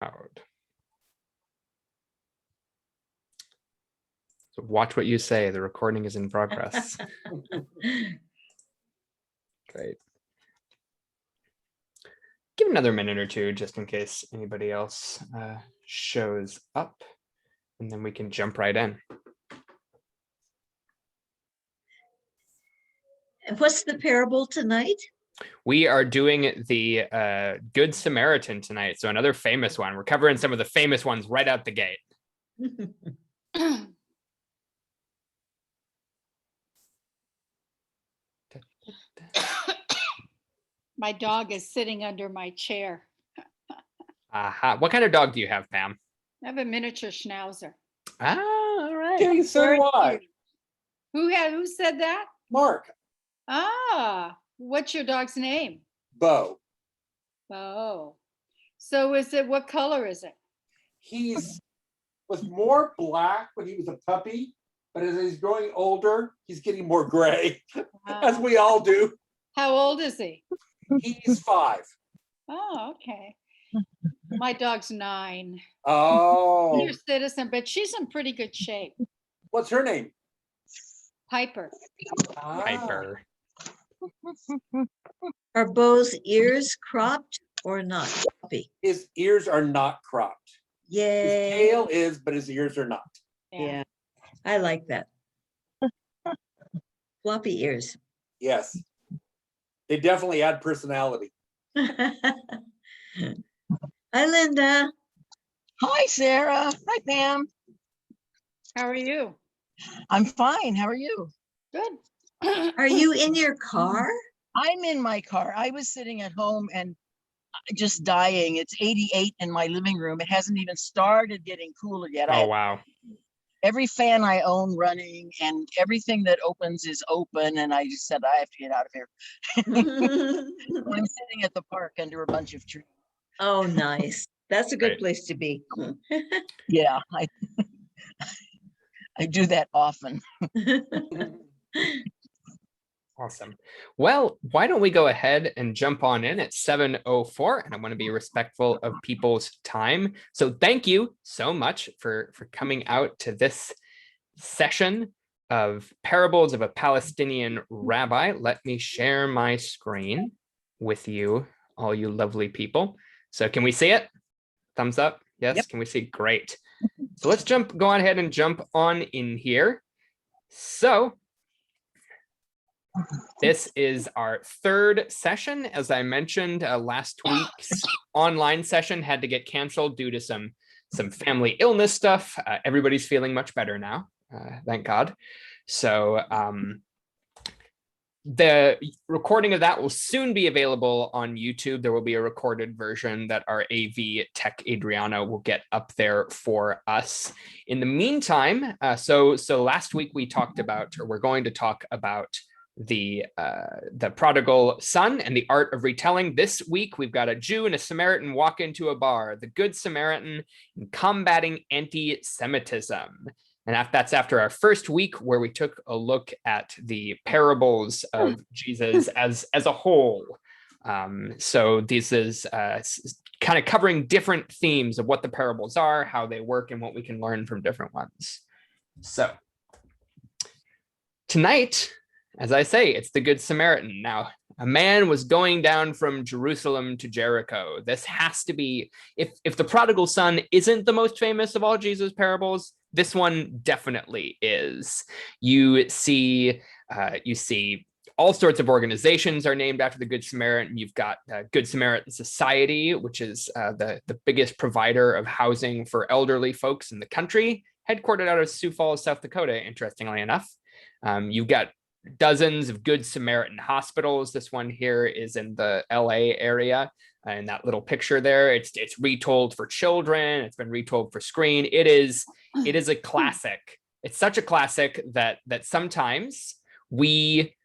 loud. So watch what you say. The recording is in progress. Great. Give another minute or two just in case anybody else shows up, and then we can jump right in. And what's the parable tonight? We are doing the Good Samaritan tonight. So another famous one. We're covering some of the famous ones right out the gate. My dog is sitting under my chair. What kind of dog do you have, Pam? I have a miniature schnauzer. Ah, all right. Okay, so do I. Who said that? Mark. Ah, what's your dog's name? Bo. Oh, so what color is it? Was more black when he was a puppy, but as he's growing older, he's getting more gray, as we all do. How old is he? He's 5. Oh, okay. My dog's 9. Oh. Senior citizen, but she's in pretty good shape. What's her name? Piper. Piper. Are Bo's ears cropped or not? His ears are not cropped. Yay. His tail is, but his ears are not. Yeah, I like that. Floppy ears. Yes. They definitely add personality. Hi, Linda. Hi, Sarah. Hi, Pam. How are you? I'm fine. How are you? Good. Are you in your car? I'm in my car. I was sitting at home and just dying. It's 88 in my living room. It hasn't even started getting cooler yet. Oh, wow. Every fan I own running and everything that opens is open. And I just said, I have to get out of here. I'm sitting at the park under a bunch of trees. Oh, nice. That's a good Right. place to be. Yeah, I do that often. Awesome. Well, why don't we go ahead and jump on in at 7:04, and I want to be respectful of people's time. So thank you so much for coming out to this session of Parables of a Palestinian Rabbi. Let me share my screen with you, all you lovely people. So can we see it? Thumbs up. Yes. Yep. Can we see? Great. So let's go on ahead and jump on in here. So this is our 3rd session. As I mentioned, last week's online session had to get canceled due to some family illness stuff. Everybody's feeling much better now, thank God. So the recording of that will soon be available on YouTube. There will be a recorded version that our AV Tech Adriana will get up there for us. In the meantime, so last week we talked about, or we're going to talk about, the prodigal son and the art of retelling. This week we've got a Jew and a Samaritan walk into a bar, the Good Samaritan, and combating anti-Semitism. And that's after our first week where we took a look at the parables of Jesus as a whole. So this is kind of covering different themes of what the parables are, how they work, and what we can learn from different ones. So tonight, as I say, it's the Good Samaritan. Now, a man was going down from Jerusalem to Jericho. This has to be, if the prodigal son isn't the most famous of all Jesus' parables, this one definitely is. You see all sorts of organizations are named after the Good Samaritan. You've got Good Samaritan Society, which is the biggest provider of housing for elderly folks in the country, headquartered out of Sioux Falls, South Dakota, interestingly enough. You've got dozens of Good Samaritan hospitals. This one here is in the LA area. And that little picture there, it's retold for children. It's been retold for screen. It is a classic. It's such a classic that sometimes we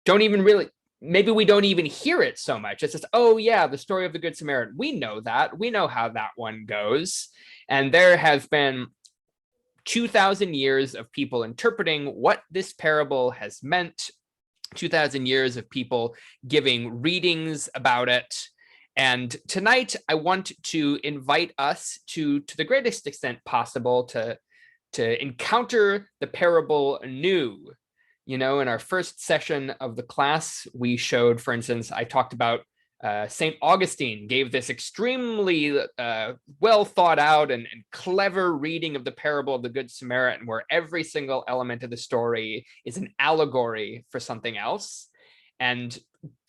don't even really, maybe we don't even hear it so much. It's just, oh yeah, the story of the Good Samaritan. We know that. We know how that one goes. And there have been 2,000 years of people interpreting what this parable has meant, 2,000 years of people giving readings about it. And tonight, I want to invite us to the greatest extent possible to encounter the parable anew. You know, in our first session of the class, we showed, for instance, I talked about St. Augustine gave this extremely well thought out and clever reading of the parable of the Good Samaritan, where every single element of the story is an allegory for something else. And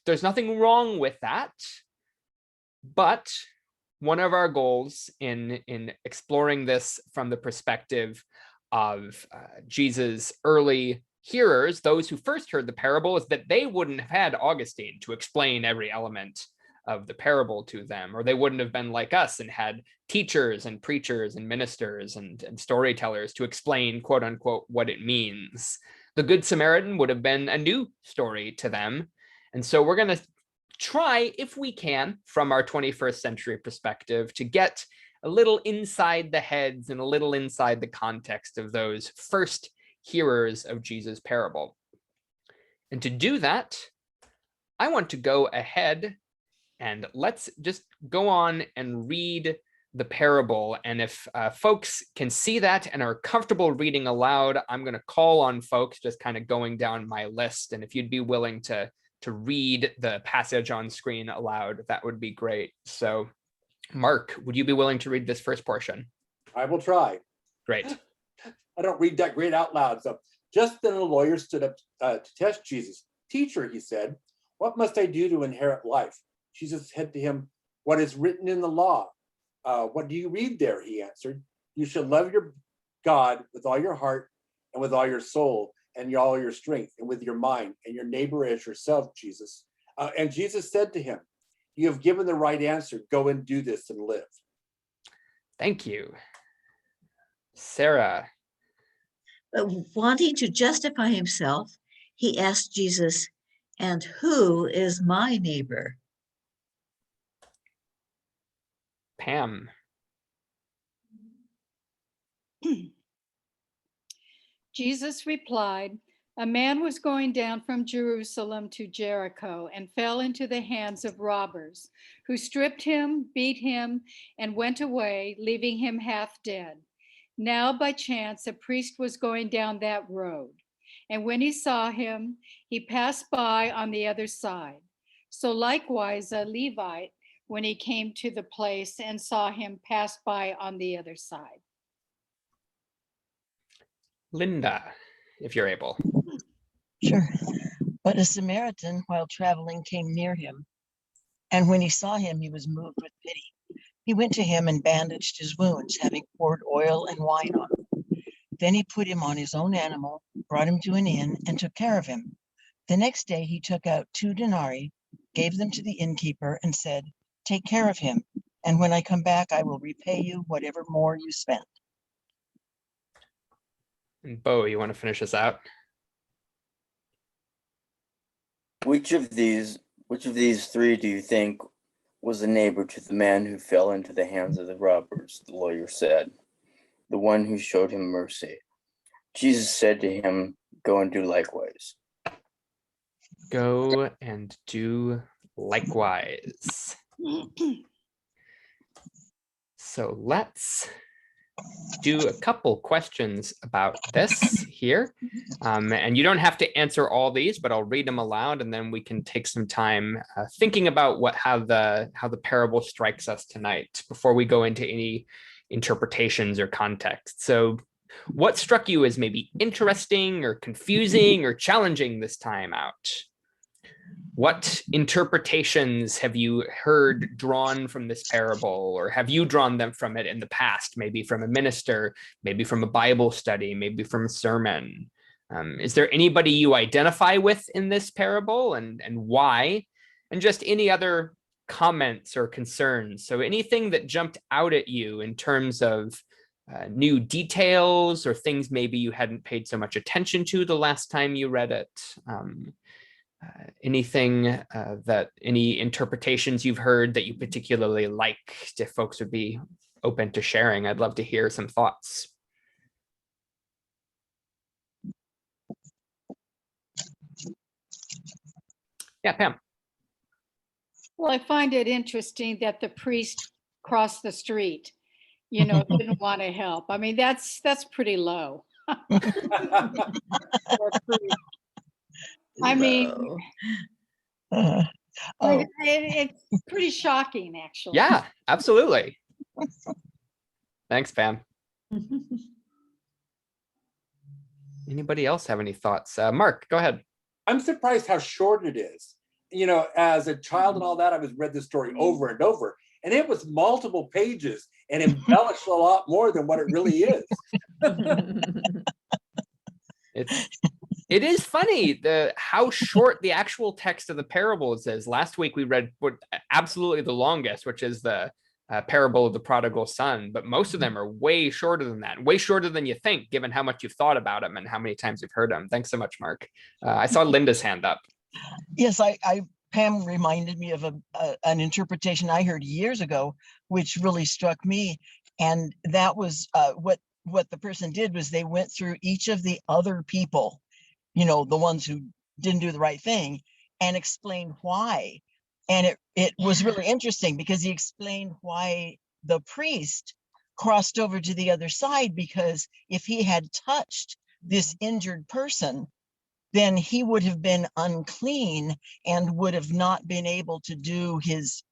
there's nothing wrong with that. But one of our goals in exploring this from the perspective of Jesus' early hearers, those who first heard the parable, is that they wouldn't have had Augustine to explain every element of the parable to them, or they wouldn't have been like us and had teachers and preachers and ministers and storytellers to explain, quote unquote, what it means. The Good Samaritan would have been a new story to them. And so we're going to try, if we can, from our 21st century perspective, to get a little inside the heads and a little inside the context of those first hearers of Jesus' parable. And to do that, I want to go ahead and let's just go on and read the parable. And if folks can see that and are comfortable reading aloud, I'm going to call on folks just kind of going down my list. And if you'd be willing to read the passage on screen aloud, that would be great. So Mark, would you be willing to read this first portion? I will try. Great. I don't read that great out loud. So just then a lawyer stood up to test Jesus. Teacher, he said, what must I do to inherit life? Jesus said to him, what is written in the law? What do you read there? He answered, you should love your God with all your heart and with all your soul and all your strength and with your mind, and your neighbor as yourself, Jesus. And Jesus said to him, you have given the right answer. Go and do this and live. Thank you. Sarah. Wanting to justify himself, he asked Jesus, and who is my neighbor? Pam. Jesus replied, a man was going down from Jerusalem to Jericho and fell into the hands of robbers, who stripped him, beat him, and went away, leaving him half dead. Now, by chance, a priest was going down that road, and when he saw him, he passed by on the other side. So likewise, a Levite, when he came to the place and saw him, passed by on the other side. Linda, if you're able. Sure. But a Samaritan, while traveling, came near him. And when he saw him, he was moved with pity. He went to him and bandaged his wounds, having poured oil and wine on him. Then he put him on his own animal, brought him to an inn, and took care of him. The next day he took out 2 denarii, gave them to the innkeeper, and said, take care of him, and when I come back, I will repay you whatever more you spent. And Bo, you want to finish us out? Which of these 3 do you think was a neighbor to the man who fell into the hands of the robbers? The lawyer said, the one who showed him mercy. Jesus said to him, go and do likewise. Go and do likewise. So let's do a couple questions about this here. And you don't have to answer all these, but I'll read them aloud and then we can take some time thinking about how the parable strikes us tonight before we go into any interpretations or context. So what struck you as maybe interesting or confusing or challenging this time out? What interpretations have you heard drawn from this parable, or have you drawn them from it in the past? Maybe from a minister, maybe from a Bible study, maybe from a sermon. Is there anybody you identify with in this parable, and why? And just any other comments or concerns. So anything that jumped out at you in terms of new details or things maybe you hadn't paid so much attention to the last time you read it. Anything any interpretations you've heard that you particularly liked, if folks would be open to sharing, I'd love to hear some thoughts. Yeah, Pam. Well, I find it interesting that the priest crossed the street, you know, didn't want to help. I mean, that's pretty low. For a priest. I mean, Low. Uh, oh, it's pretty shocking, actually. Yeah, absolutely. Thanks, Pam. Anybody else have any thoughts? Mark, go ahead. I'm surprised how short it is. You know, as a child and all that, I was read this story over and over, and it was multiple pages and embellished a lot more than what it really is. It is funny how short the actual text of the parables is. Last week we read absolutely the longest, which is the parable of the prodigal son, but most of them are way shorter than that, way shorter than you think, given how much you've thought about them and how many times you've heard them. Thanks so much, Mark. I saw Linda's hand up. yes, Pam reminded me of an interpretation I heard years ago, which really struck me. And that was what the person did was they went through each of the other people, you know, the ones who didn't do the right thing, and explained why. And it was really interesting because he explained why the priest crossed over to the other side, because if he had touched this injured person, then he would have been unclean and would have not been able to do his